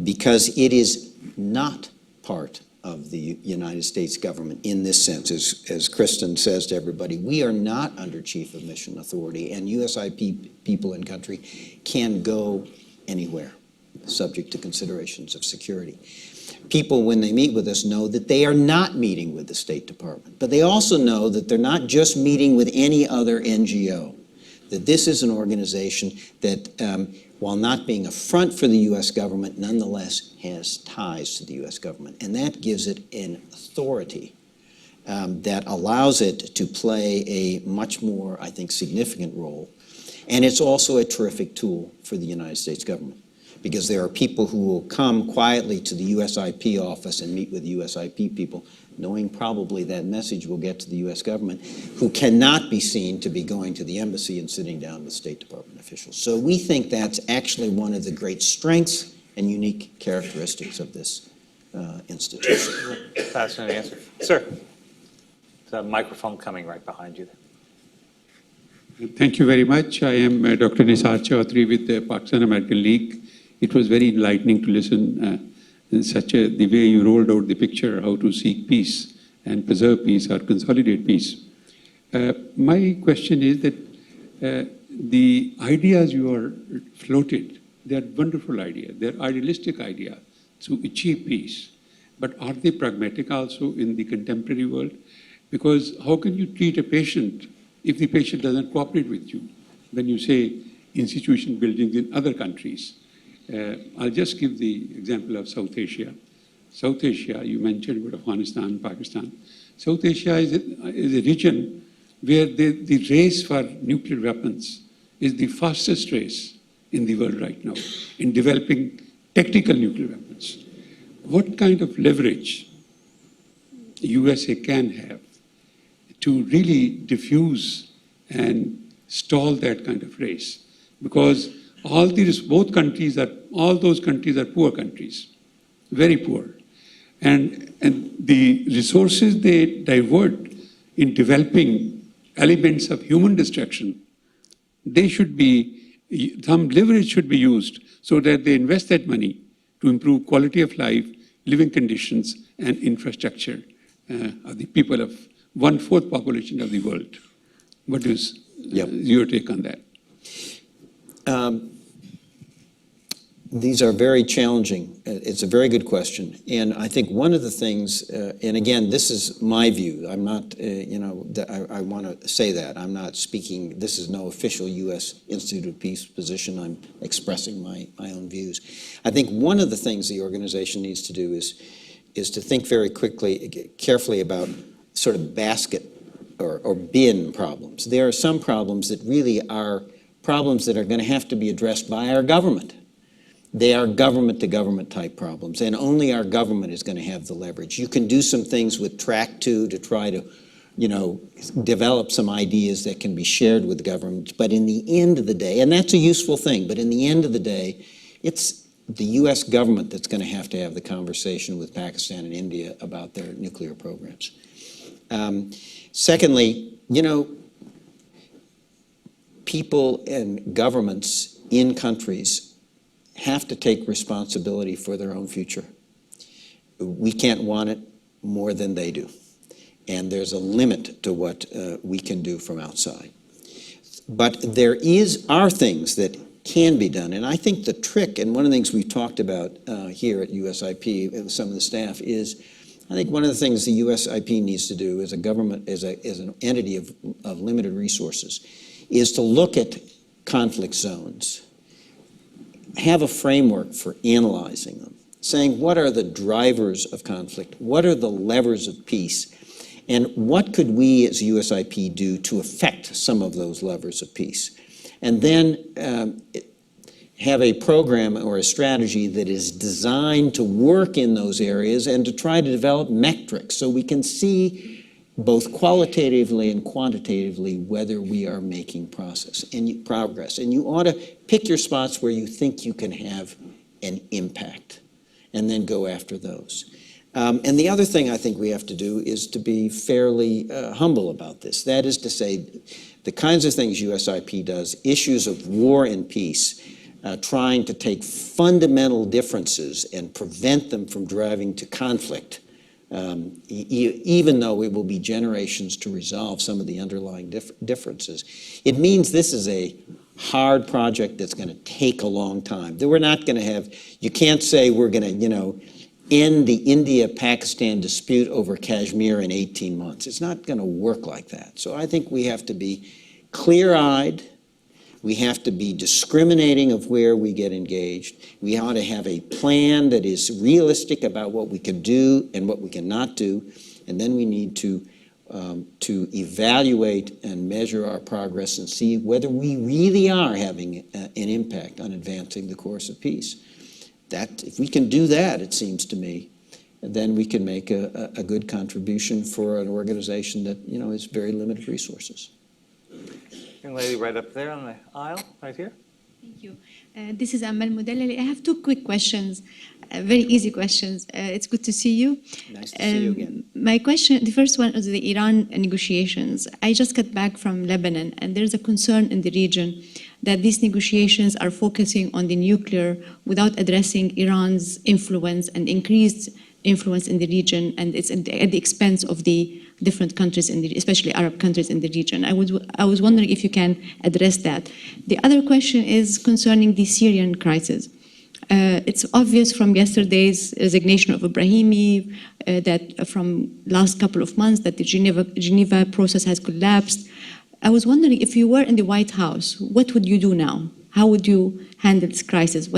because it is not part of the United States government in this sense. As Kristen says to everybody, we are not under Chief of Mission Authority, and USIP people in country can go anywhere, subject to considerations of security. People, when they meet with us, know that they are not meeting with the State Department, but they also know that they're not just meeting with any other NGO, that this is an organization that, while not being a front for the U.S. government, nonetheless has ties to the U.S. government. And that gives it an authority that allows it to play a much more, I think, significant role. And it's also a terrific tool for the United States government, because there are people who will come quietly to the USIP office and meet with USIP people, knowing probably that message will get to the U.S. government, who cannot be seen to be going to the embassy and sitting down with State Department officials. So we think that's actually one of the great strengths and unique characteristics of this institution. Fascinating answer. Sir, there's a microphone coming right behind you. Thank you very much. I am Dr. Nisar Chaudhary with the Pakistan American League. It was very enlightening to listen the way you rolled out the picture, how to seek peace and preserve peace or consolidate peace. My question is that the ideas you are floated, they are wonderful ideas. They are idealistic ideas to achieve peace. But are they pragmatic also in the contemporary world? Because how can you treat a patient if the patient doesn't cooperate with you? When you say institution buildings in other countries. I'll just give the example of South Asia. South Asia, you mentioned about Afghanistan, Pakistan. South Asia is a region where the race for nuclear weapons is the fastest race in the world right now in developing tactical nuclear weapons. What kind of leverage USA can have to really diffuse and stall that kind of race? Because all those countries are poor countries, very poor. And the resources they divert in developing elements of human destruction, some leverage should be used so that they invest that money to improve quality of life, living conditions, and infrastructure of the people of 1/4 population of the world. What is your take on that? These are very challenging. It's a very good question. And I think one of the things, and again, this is my view. I'm not, I want to say that. I'm not speaking, this is no official U.S. Institute of Peace position. I'm expressing my own views. I think one of the things the organization needs to do is to think very carefully about sort of basket or bin problems. There are some problems that really are problems that are going to have to be addressed by our government. They are government-to-government type problems, and only our government is going to have the leverage. You can do some things with Track 2 to try to, develop some ideas that can be shared with governments, but in the end of the day, and that's a useful thing, but in the end of the day, it's the U.S. government that's going to have the conversation with Pakistan and India about their nuclear programs. Secondly, people and governments in countries have to take responsibility for their own future. We can't want it more than they do. And there's a limit to what we can do from outside. But there are things that can be done. And I think the trick, and one of the things we've talked about here at USIP with some of the staff is, I think one of the things the USIP needs to do as a government, as an entity of limited resources, is to look at conflict zones, have a framework for analyzing them, saying what are the drivers of conflict, what are the levers of peace, and what could we as USIP do to affect some of those levers of peace. And then have a program or a strategy that is designed to work in those areas and to try to develop metrics so we can see both qualitatively and quantitatively whether we are making progress. And you ought to pick your spots where you think you can have an impact and then go after those. And the other thing I think we have to do is to be fairly humble about this. That is to say, the kinds of things USIP does, issues of war and peace, trying to take fundamental differences and prevent them from driving to conflict, even though it will be generations to resolve some of the underlying differences. It means this is a hard project that's going to take a long time. That we're not going to have, you can't say we're going to, end the India-Pakistan dispute over Kashmir in 18 months. It's not going to work like that. So I think we have to be clear-eyed. We have to be discriminating of where we get engaged. We ought to have a plan that is realistic about what we can do and what we cannot do. And then we need to evaluate and measure our progress and see whether we really are having an impact on advancing the course of peace. That, if we can do that, it seems to me, then we can make a good contribution for an organization that, has very limited resources. Young lady right up there on the aisle, right here. Thank you. This is Amal Mudallali. I have two quick questions, very easy questions. It's good to see you. Nice to see you again. My question, the first one is the Iran negotiations. I just got back from Lebanon, and there's a concern in the region that these negotiations are focusing on the nuclear without addressing Iran's influence and increased influence in the region, and it's at the expense of the different countries, especially Arab countries in the region. I was wondering if you can address that. The other question is concerning the Syrian crisis. It's obvious from yesterday's resignation of Ibrahimi that from last couple of months that the Geneva process has collapsed. I was wondering if you were in the White House, what would you do now? How would you handle this crisis?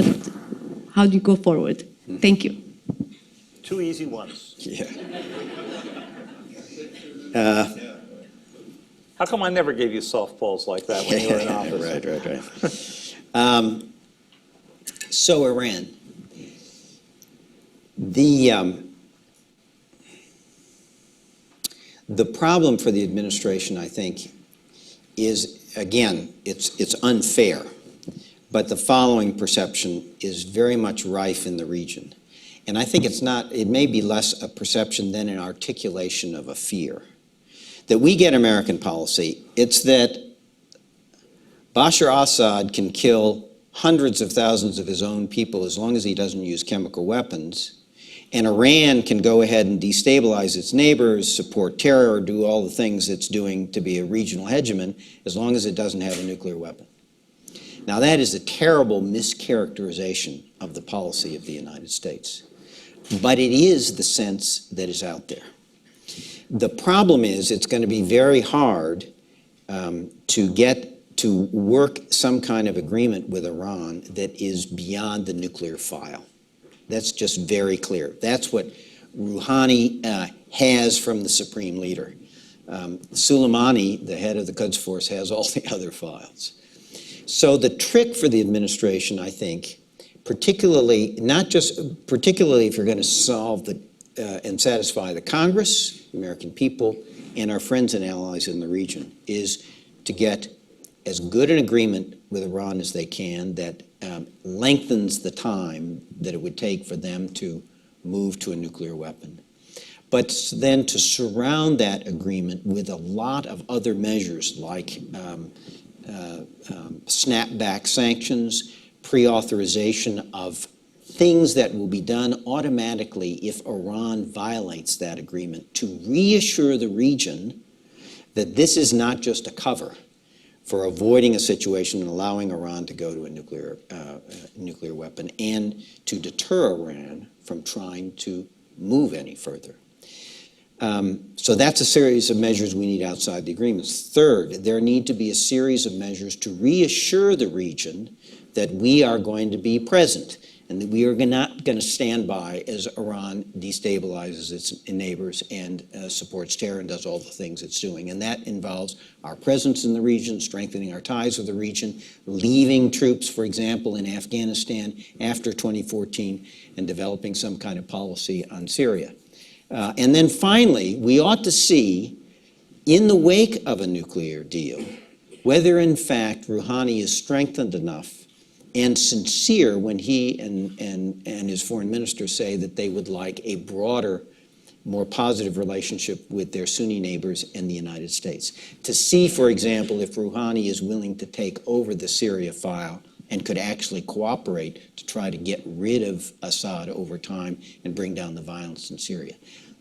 How do you go forward? Thank you. Two easy ones. Yeah. How come I never gave you softballs like that when you were in office? Right. So Iran, the problem for the administration, I think, is, again, it's unfair, but the following perception is very much rife in the region. And I think it may be less a perception than an articulation of a fear. That we get American policy, it's that Bashar al-Assad can kill hundreds of thousands of his own people as long as he doesn't use chemical weapons, and Iran can go ahead and destabilize its neighbors, support terror, do all the things it's doing to be a regional hegemon as long as it doesn't have a nuclear weapon. Now that is a terrible mischaracterization of the policy of the United States, but it is the sense that is out there. The problem is it's going to be very hard to work some kind of agreement with Iran that is beyond the nuclear file. That's just very clear. That's what Rouhani has from the supreme leader. Soleimani, the head of the Quds Force, has all the other files. So the trick for the administration, I think, particularly if you're going to solve and satisfy the Congress, the American people, and our friends and allies in the region, is to get as good an agreement with Iran as they can that lengthens the time that it would take for them to move to a nuclear weapon. But then to surround that agreement with a lot of other measures like snapback sanctions, pre-authorization of things that will be done automatically if Iran violates that agreement to reassure the region that this is not just a cover for avoiding a situation and allowing Iran to go to a nuclear weapon, and to deter Iran from trying to move any further. So that's a series of measures we need outside the agreements. Third, there need to be a series of measures to reassure the region that we are going to be present and that we are not going to stand by as Iran destabilizes its neighbors and supports terror and does all the things it's doing. And that involves our presence in the region, strengthening our ties with the region, leaving troops, for example, in Afghanistan after 2014, and developing some kind of policy on Syria. And then finally, we ought to see, in the wake of a nuclear deal, whether in fact Rouhani is strengthened enough and sincere when he and his foreign minister say that they would like a broader, more positive relationship with their Sunni neighbors and the United States. To see, for example, if Rouhani is willing to take over the Syria file and could actually cooperate to try to get rid of Assad over time and bring down the violence in Syria.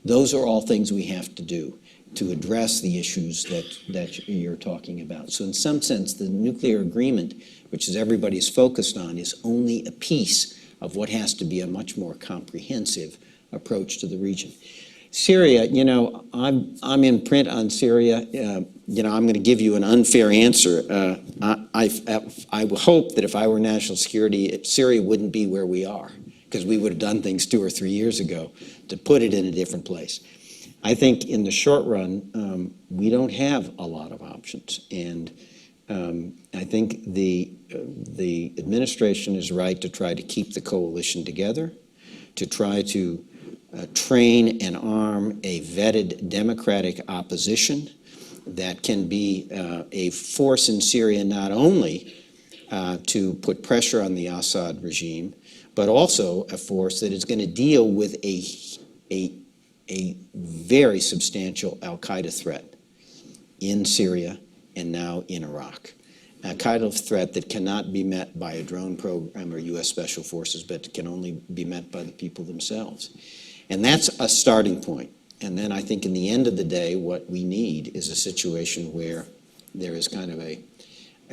Those are all things we have to do to address the issues that you're talking about. So in some sense, the nuclear agreement, which is everybody's focused on, is only a piece of what has to be a much more comprehensive approach to the region. Syria, you know, I'm in print on Syria. You know, I'm going to give you an unfair answer. I hope that if I were national security, Syria wouldn't be where we are, because we would have done things 2 or 3 years ago to put it in a different place. I think in the short run, we don't have a lot of options. And I think the administration is right to try to keep the coalition together, to try to train and arm a vetted democratic opposition that can be a force in Syria, not only to put pressure on the Assad regime, but also a force that is going to deal with a very substantial al-Qaeda threat in Syria and now in Iraq. A kind of threat that cannot be met by a drone program or U.S. Special Forces, but can only be met by the people themselves. And that's a starting point. And then I think in the end of the day, what we need is a situation where there is kind of a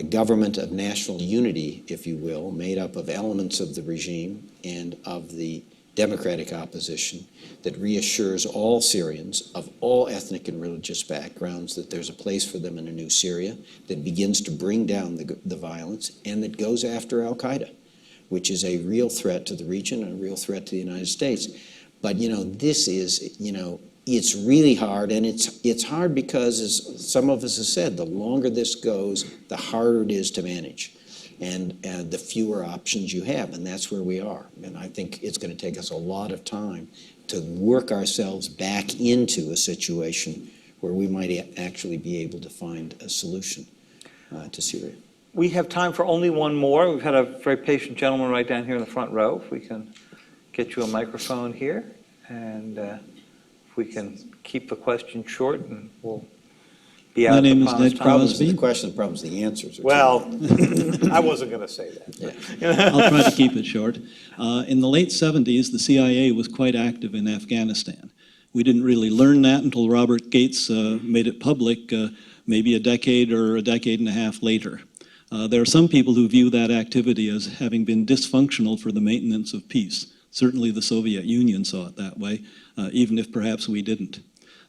government of national unity, if you will, made up of elements of the regime and of the democratic opposition that reassures all Syrians of all ethnic and religious backgrounds that there's a place for them in a new Syria, that begins to bring down the violence, and that goes after al-Qaeda, which is a real threat to the region and a real threat to the United States. But, you know, this is, you know, it's really hard, and it's hard because, as some of us have said, the longer this goes, the harder it is to manage. And the fewer options you have, and that's where we are. And I think it's going to take us a lot of time to work ourselves back into a situation where we might actually be able to find a solution to Syria. We have time for only one more. We've had a very patient gentleman right down here in the front row. If we can get you a microphone here, and if we can keep the question short, and we'll be out. My name is Ned Problems Crosby. the question, the problems the answers. Well, I wasn't going to say that. I'll try to keep it short. In the late 70s, the CIA was quite active in Afghanistan. We didn't really learn that until Robert Gates made it public maybe a decade or a decade and a half later. There are some people who view that activity as having been dysfunctional for the maintenance of peace. Certainly the Soviet Union saw it that way, even if perhaps we didn't.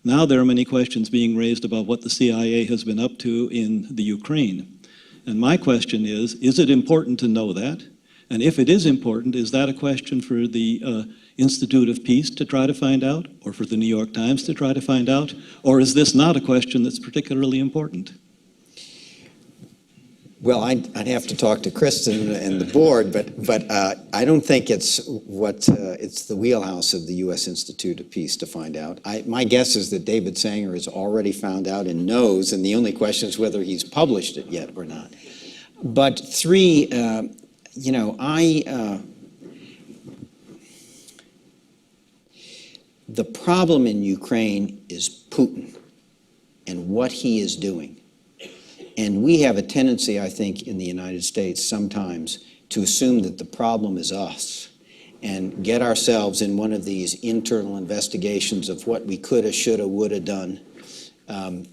Now there are many questions being raised about what the CIA has been up to in the Ukraine. And my question is it important to know that? And if it is important, is that a question for the Institute of Peace to try to find out, or for the New York Times to try to find out? Or is this not a question that's particularly important? Well, I'd have to talk to Kristen and the board, but I don't think it's the wheelhouse of the U.S. Institute of Peace to find out. My guess is that David Sanger has already found out and knows, and the only question is whether he's published it yet or not. But three, you know, the problem in Ukraine is Putin and what he is doing. And we have a tendency, I think, in the United States sometimes to assume that the problem is us and get ourselves in one of these internal investigations of what we coulda, shoulda, woulda done,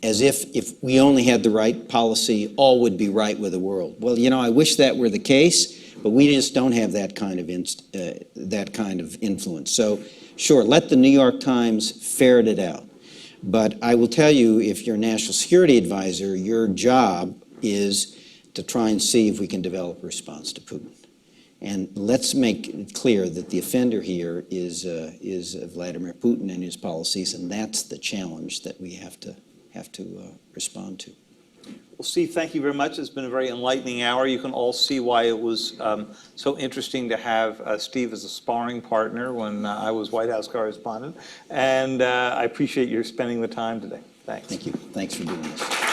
as if we only had the right policy, all would be right with the world. Well, you know, I wish that were the case, but we just don't have that kind of influence. So, sure, let the New York Times ferret it out. But I will tell you, if you're a national security advisor, your job is to try and see if we can develop a response to Putin. And let's make it clear that the offender here is Vladimir Putin and his policies, and that's the challenge that we have to respond to. Well, Steve, thank you very much. It's been a very enlightening hour. You can all see why it was so interesting to have Steve as a sparring partner when I was White House correspondent. And I appreciate your spending the time today. Thanks. Thank you. Thanks for doing this.